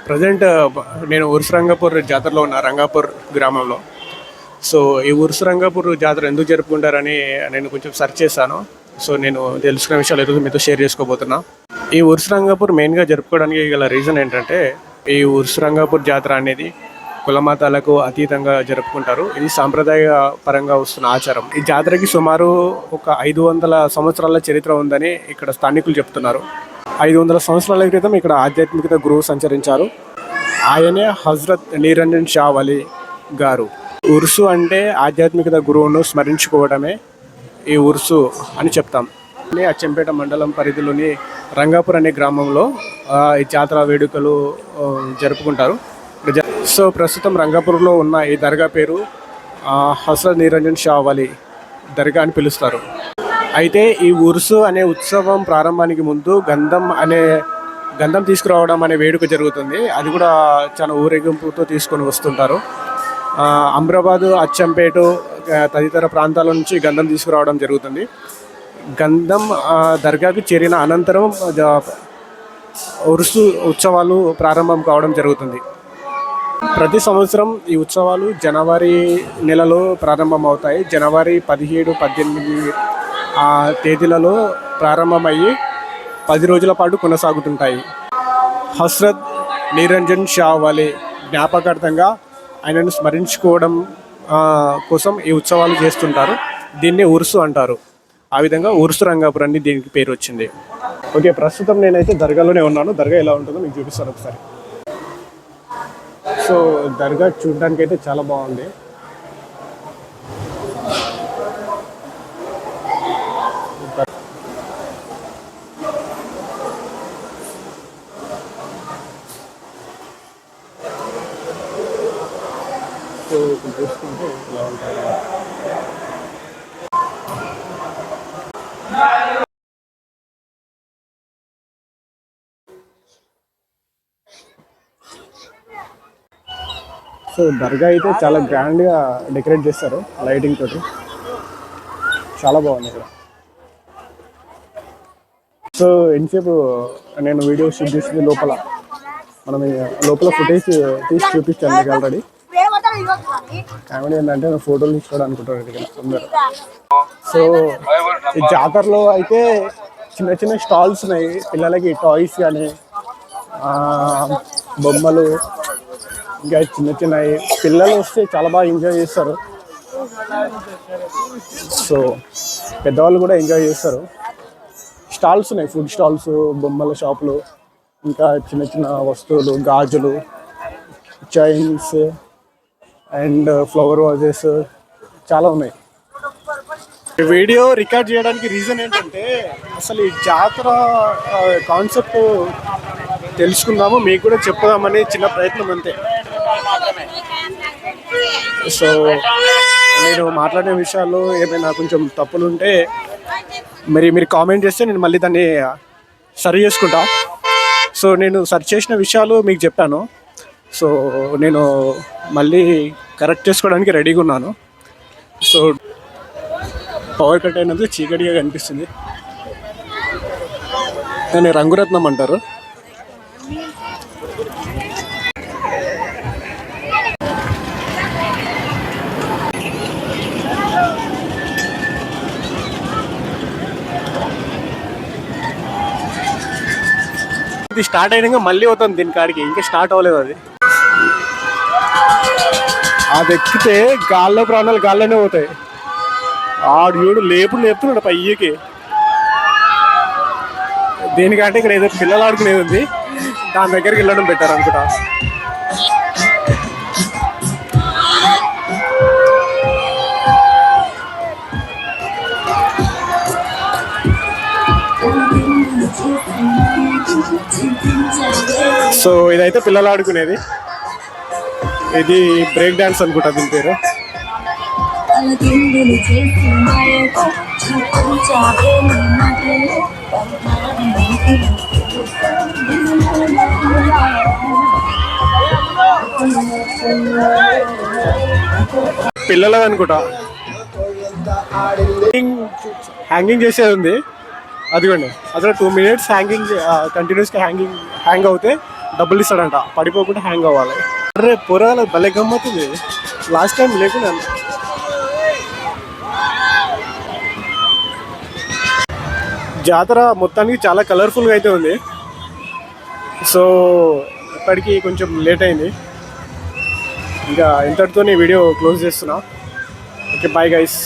Present నేను ఉరుసరంగపూర్ జాతరలో ఉన్న రంగాపూర్ గ్రామంలో. సో ఈ ఉరుసరంగపూర్ జాతర ఎందుకు జరుపుకుంటారని నేను కొంచెం సెర్చ్ చేశాను. సో నేను తెలుసుకున్న విషయాలు ఈరోజు మీతో షేర్ చేసుకోబోతున్నా. ఈ ఉరుసరంగపూర్ మెయిన్గా జరుపుకోవడానికి గల రీజన్ ఏంటంటే, ఈ ఉరుసరంగపూర్ జాతర అనేది కులమతాలకు అతీతంగా జరుపుకుంటారు. ఇది సాంప్రదాయ పరంగా వస్తున్న ఆచారం. ఈ జాతరకి సుమారు ఒక 500 సంవత్సరాల చరిత్ర ఉందని ఇక్కడ స్థానికులు చెప్తున్నారు. 500 సంవత్సరాల క్రితం ఇక్కడ ఆధ్యాత్మికత గురువు సంచరించారు. ఆయనే హజరత్ నిరంజన్ షా వలి గారు. ఉర్సు అంటే ఆధ్యాత్మికత గురువును స్మరించుకోవడమే ఈ ఉర్సు అని చెప్తాం. అచ్చంపేట మండలం పరిధిలోని రంగాపూర్ అనే గ్రామంలో ఈ జాతర వేడుకలు జరుపుకుంటారు. సో ప్రస్తుతం రంగాపూర్లో ఉన్న ఈ దర్గా పేరు హజరత్ నిరంజన్ షా వలి దర్గా అని పిలుస్తారు. అయితే ఈ ఉర్సు అనే ఉత్సవం ప్రారంభానికి ముందు గంధం తీసుకురావడం అనే వేడుక జరుగుతుంది. అది కూడా చాలా ఊరేగింపుతో తీసుకొని వస్తుంటారు. అమ్రాబాదు, అచ్చంపేట తదితర ప్రాంతాల నుంచి గంధం తీసుకురావడం జరుగుతుంది. గంధం దర్గాకు చేరిన అనంతరం ఉర్సు ఉత్సవాలు ప్రారంభం కావడం జరుగుతుంది. ప్రతి సంవత్సరం ఈ ఉత్సవాలు జనవరి నెలలో ప్రారంభమవుతాయి. జనవరి 17, 18 ఆ తేదీలలో ప్రారంభమయ్యి 10 రోజుల పాటు కొనసాగుతుంటాయి. హజరత్ నిరంజన్ షా వలి జ్ఞాపకార్థంగా ఆయనను స్మరించుకోవడం కోసం ఈ ఉత్సవాలు చేస్తుంటారు. దీన్ని ఉర్సు అంటారు. ఆ విధంగా ఉర్సు రంగాపూర్ అని దీనికి పేరు వచ్చింది. ఓకే, ప్రస్తుతం నేనైతే దర్గాలోనే ఉన్నాను. దర్గా ఎలా ఉంటుందో మీకు చూపిస్తాను ఒకసారి. సో దర్గా చూడడానికి అయితే చాలా బాగుంది. సో చూసుకుంటే ఇలా ఉంటాయి. సో దర్గా అయితే చాలా గ్రాండ్గా డెకరేట్ చేస్తారు లైటింగ్ తోటి. చాలా బాగుంది ఇక్కడ. సో ఎంతసేపు నేను వీడియో షూట్ చేసింది లోపల ఫుటేజ్ తీసి చూపించాను మీకు ఆల్రెడీ. కామెడీ ఏంటంటే ఫోటోలు తీసుకోవడం అనుకుంటారు ఇక్కడ అందరు. సో ఈ జాతరలో అయితే చిన్న చిన్న స్టాల్స్ ఉన్నాయి. పిల్లలకి టాయ్స్ కానీ బొమ్మలు ఇంకా చిన్న పిల్లలు వస్తే చాలా బాగా ఎంజాయ్ చేస్తారు. సో పెద్దవాళ్ళు కూడా ఎంజాయ్ చేస్తారు. స్టాల్స్ ఉన్నాయి, ఫుడ్ స్టాల్స్, బొమ్మల షాపులు, ఇంకా చిన్న వస్తువులు, గాజులు, చైన్స్ అండ్ ఫ్లవర్ వాజెస్ చాలా ఉన్నాయి. వీడియో రికార్డ్ చేయడానికి రీజన్ ఏంటంటే, అసలు ఈ జాతర కాన్సెప్ట్ తెలుసుకుందాము, మీకు కూడా చెప్పుదామని చిన్న ప్రయత్నం అంతే. సో నేను మాట్లాడిన విషయాల్లో ఏమైనా కొంచెం తప్పులు ఉంటే మీరు కామెంట్ చేస్తే నేను మళ్ళీ దాన్ని సరి చేసుకుంటా. సో నేను సెర్చ్ చేసిన విషయాలు మీకు చెప్పాను. సో నేను మళ్ళీ కరెక్ట్ చేసుకోవడానికి రెడీగా ఉన్నాను. సో పవర్ కట్ అయినందుకు చీకటిగా కనిపిస్తుంది. దాన్ని రంగురత్నం అంటారు. ఇది స్టార్ట్ అయినాక మళ్ళీ అవుతుంది దీని కాడికి, ఇంకా స్టార్ట్ అవ్వలేదు. అది ఎక్కితే గాల్లో ప్రాణాలు గాల్లోనే పోతాయి. ఆడు ఏడు లేపుతున్నాడు పయ్యకి. దేనికంటే ఇక్కడ ఏదో పిల్లలు ఆడుకునేది ఉంది, దాని దగ్గరికి వెళ్ళడం బెటర్ అనుకుంటా. సో ఇదైతే పిల్లలు ఆడుకునేది. ఇది బ్రేక్ డాన్స్ అనుకుంటా దీని పేరు. పిల్లలు అనుకుంటా. హ్యాంగింగ్ చేసేది ఉంది, అదిగోండి. అసలు 2 minutes హ్యాంగింగ్ కంటిన్యూస్గా హ్యాంగ్ అవుతే డబ్బులు ఇస్తాడంట, పడిపోకుండా హ్యాంగ్ అవ్వాలి. అరే పొరగాల భలే గమ్మతుంది, లాస్ట్ టైం లేకుండా. జాతర మొత్తానికి చాలా కలర్ఫుల్గా అయితే ఉంది. సో ఇప్పటికీ కొంచెం లేట్ అయింది. ఇంకా ఇంతటితో వీడియో క్లోజ్ చేస్తున్నా. Okay, bye guys.